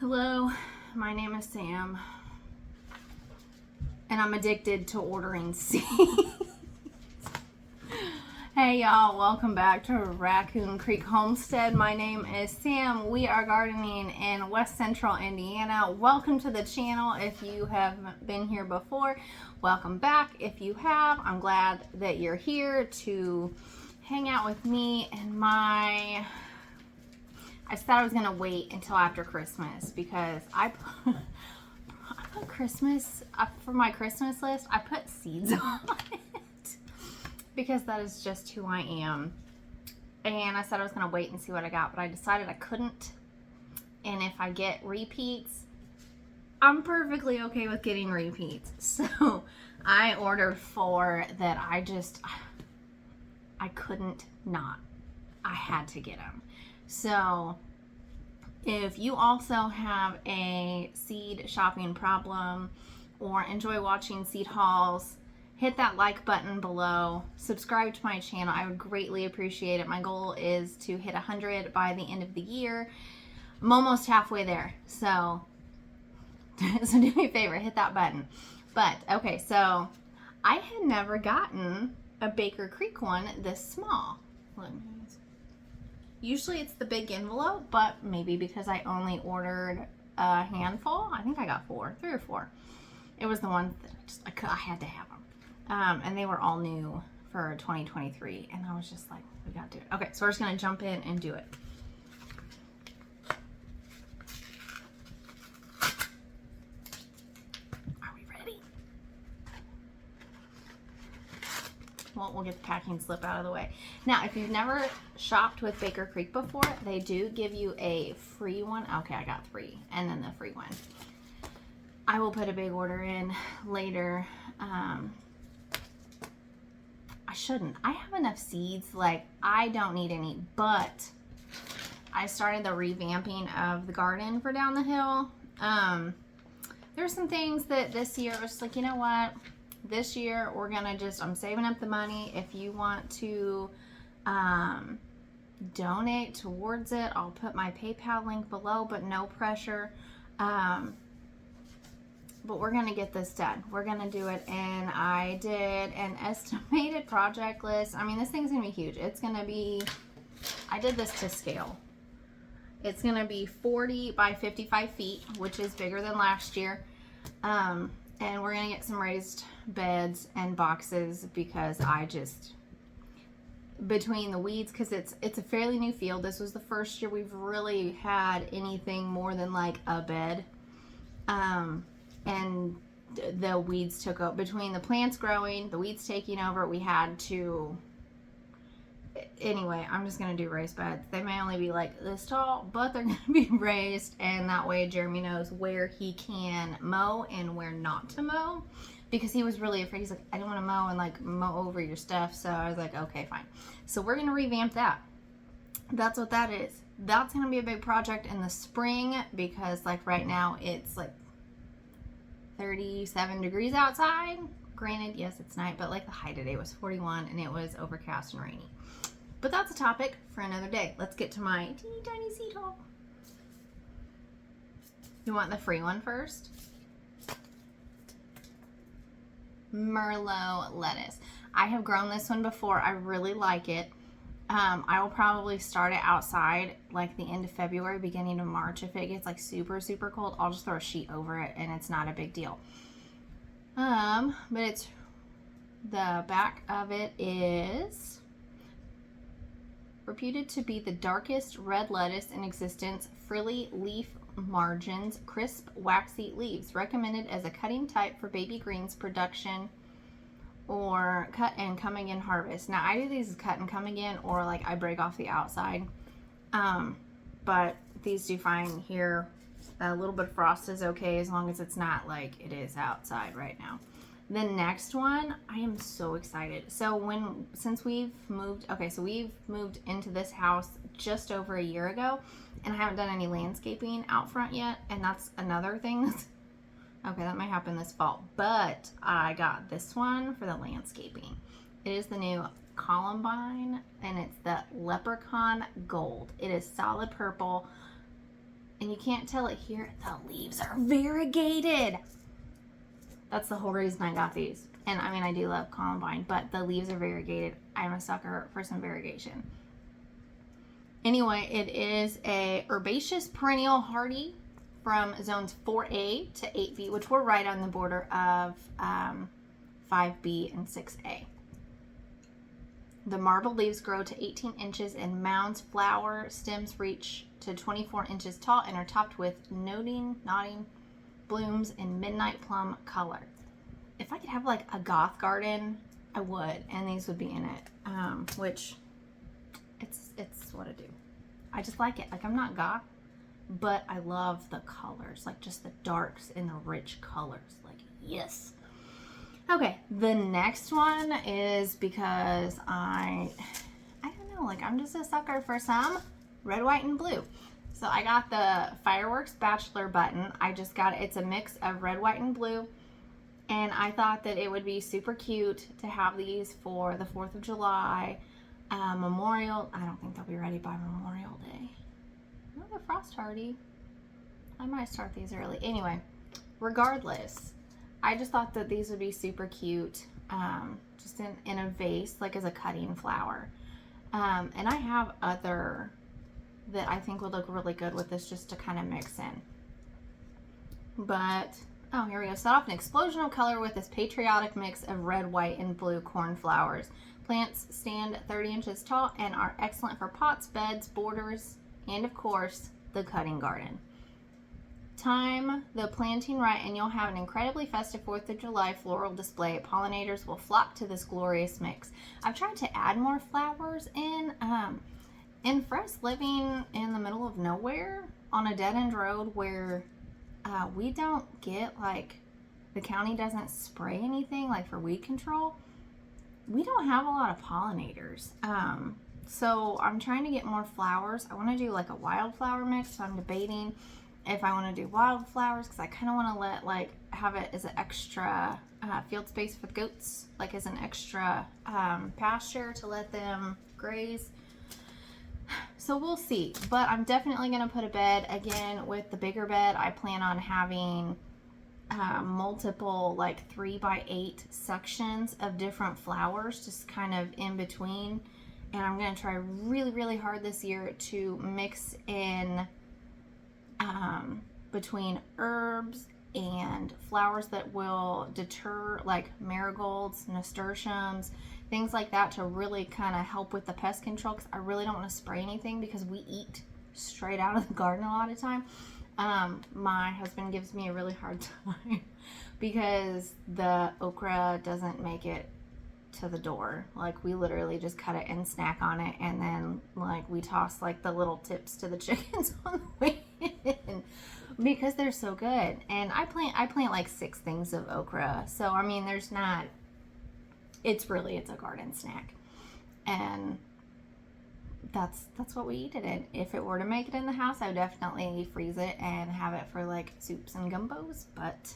Hello, my name is Sam, and I'm addicted to ordering seeds. Hey y'all, welcome back to Raccoon Creek Homestead. My name is Sam. We are gardening in West Central Indiana. Welcome to the channel if you have been here before. Welcome back if you have. I'm glad that you're here to hang out with me and my... I said I was going to wait until after Christmas because I put Christmas, for my Christmas list, I put seeds on it because that is just who I am. And I said I was going to wait and see what I got, but I decided I couldn't. And if I get repeats, I'm perfectly okay with getting repeats. So I ordered 4 that I couldn't not. I had to get them. So if you also have a seed shopping problem or enjoy watching seed hauls, hit that like button below, subscribe to my channel. I would greatly appreciate it. My goal is to hit 100 by the end of the year. I'm almost halfway there. So do me a favor, hit that button. But okay, so I had never gotten a Baker Creek one this small. Usually it's the big envelope, but maybe because I only ordered a handful, I think I got 3 or 4. It was the one that I had to have them. And they were all new for 2023. And I was just like, we got to do it. Okay, so we're just going to jump in and do it. Are we ready? Well, we'll get the packing slip out of the way. Now, if you've never shopped with Baker Creek before, they do give you a free one. Okay, I got 3, and then the free one. I will put a big order in later. I shouldn't. I have enough seeds. Like, I don't need any, but I started the revamping of the garden for down the hill. There's some things that this year I was like, you know what? This year we're gonna I'm saving up the money. If you want to donate towards it, I'll put my PayPal link below, but no pressure. But we're gonna get this done. We're gonna do it, and I did an estimated project list. I mean, this thing's gonna be huge. It's gonna be, I did this to scale. It's gonna be 40 by 55 feet, which is bigger than last year. And we're gonna get some raised beds and boxes because between the weeds, because it's a fairly new field. This was the first year we've really had anything more than like a bed. And the weeds took over. Between the plants growing, the weeds taking over, we had to... Anyway, I'm just going to do raised beds. They may only be like this tall, but they're going to be raised, and that way Jeremy knows where he can mow and where not to mow, because he was really afraid. He's like, I don't want to mow and like mow over your stuff. So I was like, okay, fine. So we're going to revamp that. That's what that is. That's going to be a big project in the spring, because like right now it's like 37 degrees outside. Granted, yes, it's night, but like the high today was 41 and it was overcast and rainy. But that's a topic for another day. Let's get to my teeny tiny seed haul. You want the free one first? Merlot lettuce. I have grown this one before. I really like it. I will probably start it outside like the end of February, beginning of March. If it gets like super, super cold, I'll just throw a sheet over it and it's not a big deal. But it's, the back of it is reputed to be the darkest red lettuce in existence, frilly leaf margins, crisp, waxy leaves, recommended as a cutting type for baby greens production or cut and come again harvest. Now I do these as cut and come again, or like I break off the outside, but these do fine here. A little bit of frost is okay as long as it's not like it is outside right now. The next one, I am so excited. So since we've moved, so we've moved into this house just over a year ago, and I haven't done any landscaping out front yet, and that's another thing that's, okay, that might happen this fall, but I got this one for the landscaping. It is the new Columbine, and it's the Leprechaun Gold. It is solid purple. And you can't tell it here, the leaves are variegated. That's the whole reason I got these. And I mean, I do love columbine, but the leaves are variegated. I'm a sucker for some variegation. Anyway, it is a herbaceous perennial hardy from zones 4A to 8B, which we're right on the border of 5B and 6A. The marbled leaves grow to 18 inches in mounds. Flower stems reach to 24 inches tall and are topped with nodding blooms in midnight plum color. If I could have like a goth garden, I would, and these would be in it. Which it's what I do. I just like it. Like, I'm not goth, but I love the colors, like just the darks and the rich colors. Like, yes. Okay, the next one is because I don't know, like, I'm just a sucker for some red, white, and blue. So I got the Fireworks Bachelor button. I just got it. It's a mix of red, white, and blue. And I thought that it would be super cute to have these for the 4th of July, Memorial. I don't think they'll be ready by Memorial Day. No, they're frost hardy. I might start these early. Anyway, regardless, I just thought that these would be super cute, just in a vase, like as a cutting flower. And I have other that I think would look really good with this, just to kind of mix in. But, oh, here we go. Set off an explosion of color with this patriotic mix of red, white, and blue cornflowers. Plants stand 30 inches tall and are excellent for pots, beds, borders, and of course, the cutting garden. Time the planting right and you'll have an incredibly festive 4th of July floral display. Pollinators will flock to this glorious mix. I've tried to add more flowers in. For us living in the middle of nowhere on a dead-end road where we don't get, like, the county doesn't spray anything, like, for weed control, we don't have a lot of pollinators. So I'm trying to get more flowers. I want to do, like, a wildflower mix, so I'm debating if I want to do wildflowers, because I kind of want to have it as an extra field space for the goats, like as an extra pasture to let them graze. So we'll see, but I'm definitely going to put a bed. Again, with the bigger bed, I plan on having multiple, like 3x8 sections of different flowers, just kind of in between. And I'm going to try really, really hard this year to mix in between herbs and flowers that will deter, like marigolds, nasturtiums, things like that, to really kind of help with the pest control, because I really don't want to spray anything because we eat straight out of the garden a lot of the time. My husband gives me a really hard time because the okra doesn't make it to the door. Like, we literally just cut it and snack on it, and then like we toss like the little tips to the chickens on the way in because they're so good. And I plant like 6 things of okra, so I mean, there's not, it's a garden snack, and that's what we eat it in. If it were to make it in the house, I would definitely freeze it and have it for like soups and gumbos, but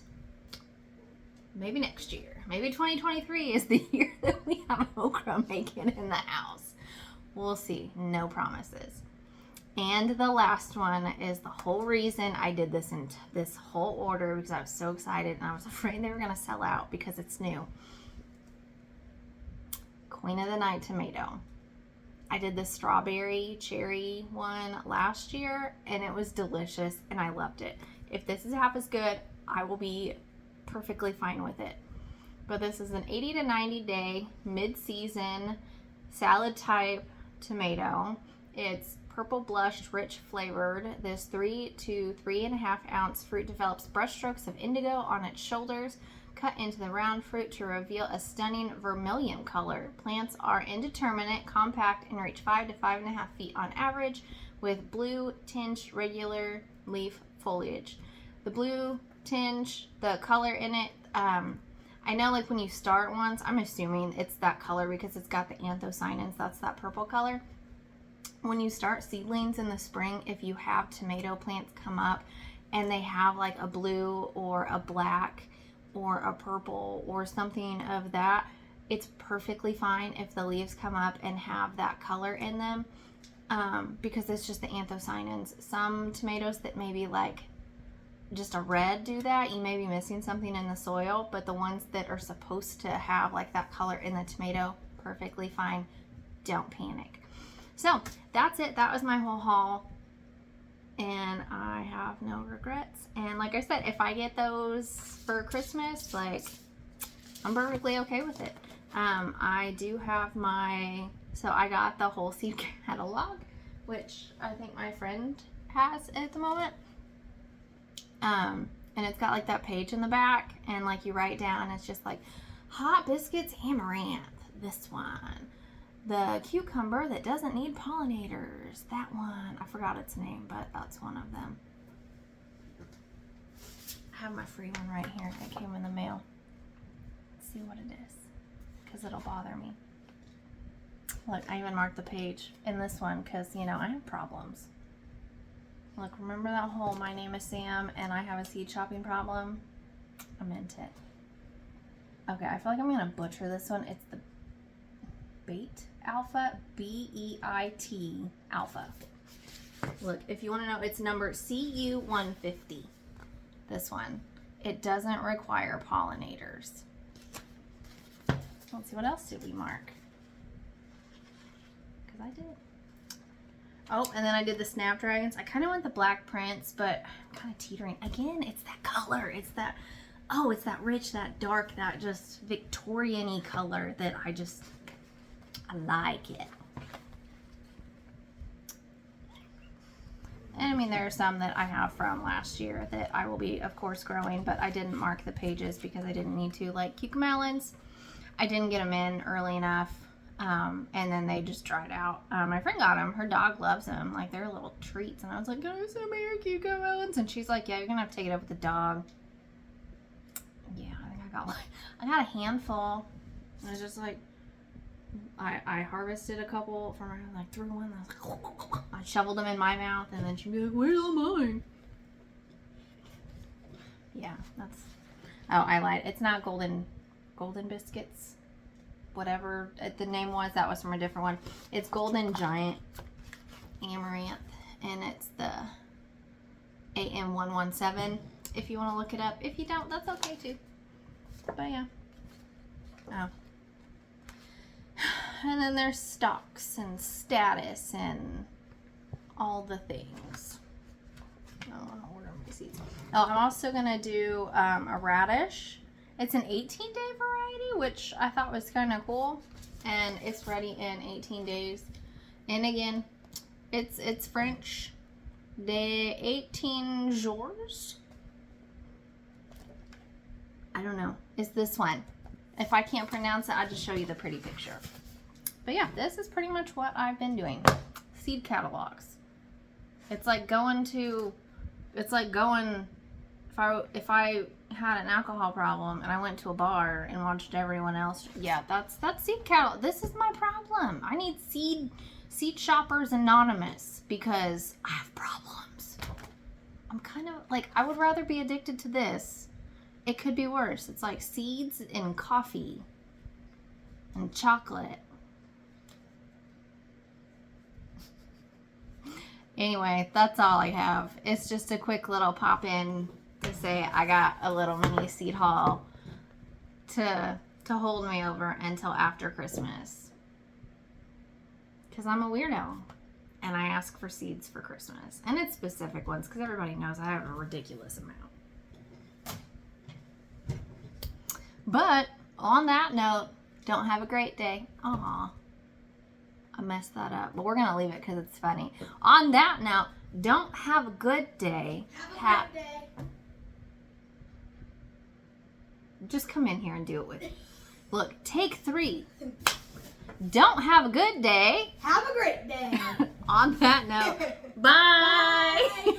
maybe next year. Maybe 2023 is the year that we have okra making in the house. We'll see. No promises. And the last one is the whole reason I did this in this whole order, because I was so excited and I was afraid they were going to sell out because it's new. Queen of the Night tomato. I did the strawberry cherry one last year and it was delicious and I loved it. If this is half as good, I will be perfectly fine with it. But this is an 80 to 90 day mid-season salad type tomato. It's purple blushed, rich flavored. This 3 to 3.5 ounce fruit develops brushstrokes of indigo on its shoulders, cut into the round fruit to reveal a stunning vermilion color. Plants are indeterminate, compact, and reach 5 to 5.5 feet on average, with blue tinged regular leaf foliage. The blue tinge, the color in it, I know, like, when you start ones, I'm assuming it's that color because it's got the anthocyanins. That's that purple color. When you start seedlings in the spring, if you have tomato plants come up and they have like a blue or a black or a purple or something of that, it's perfectly fine if the leaves come up and have that color in them. because it's just the anthocyanins. Some tomatoes that maybe like just a red do that. You may be missing something in the soil, but the ones that are supposed to have like that color in the tomato, perfectly fine. Don't panic. So that's it. That was my whole haul, and I have no regrets. And like I said, if I get those for Christmas, like, I'm perfectly okay with it. I do have so I got the whole seed catalog, which I think my friend has at the moment. And it's got like that page in the back, and like you write down, it's just like hot biscuits amaranth, this one. The cucumber that doesn't need pollinators, that one. I forgot its name, but that's one of them. I have my free one right here that came in the mail. Let's see what it is, because it'll bother me. Look, I even marked the page in this one because, you know, I have problems. Look, remember that whole my name is Sam and I have a seed shopping problem? I meant it. Okay, I feel like I'm going to butcher this one. It's the Beit Alpha, B-E-I-T Alpha. Look, if you want to know, it's number CU150. This one. It doesn't require pollinators. Let's see, what else did we mark? Because I did. Oh, and then I did the Snapdragons. I kind of want the Black Prince, but I'm kind of teetering. Again, it's that color. It's that, oh, it's that rich, that dark, that just Victorian-y color that I like it. And I mean, there are some that I have from last year that I will be, of course, growing, but I didn't mark the pages because I didn't need to. Like cucamelons, I didn't get them in early enough, and then they just dried out. My friend got them. Her dog loves them. Like, they're little treats. And I was like, can I send me your cucamelons? And she's like, yeah, you're going to have to take it up with the dog. Yeah, I think I got a handful. And I was just like, I harvested a couple from her, like threw one, and I was like, I shoveled them in my mouth, and then she'd be like, where's all mine? Yeah, that's, oh, I lied. It's not golden biscuits, whatever the name was. That was from a different one. It's Golden Giant Amaranth, and it's the AM117, if you want to look it up. If you don't, that's okay too. But yeah. Oh. And then there's stocks and status and all the things. Oh, I'll order my seeds. Oh, I'm also going to do a radish. It's an 18-day variety, which I thought was kind of cool. And it's ready in 18 days. And again, it's French. De 18 jours. I don't know. It's this one. If I can't pronounce it, I'll just show you the pretty picture. But yeah, this is pretty much what I've been doing. Seed catalogs. It's like going, if I had an alcohol problem and I went to a bar and watched everyone else, yeah, that's seed catalog. This is my problem. I need Seed Shoppers Anonymous because I have problems. I'm kind of like, I would rather be addicted to this. It could be worse. It's like seeds and coffee and chocolate. Anyway, that's all I have. It's just a quick little pop in to say I got a little mini seed haul to hold me over until after Christmas. Because I'm a weirdo. And I ask for seeds for Christmas. And it's specific ones because everybody knows I have a ridiculous amount. But on that note, don't have a great day. Aw. I messed that up. But we're going to leave it because it's funny. On that note, don't have a good day. Have a great day. Just come in here and do it with me. Look, take 3. Don't have a good day. Have a great day. On that note, bye. Bye.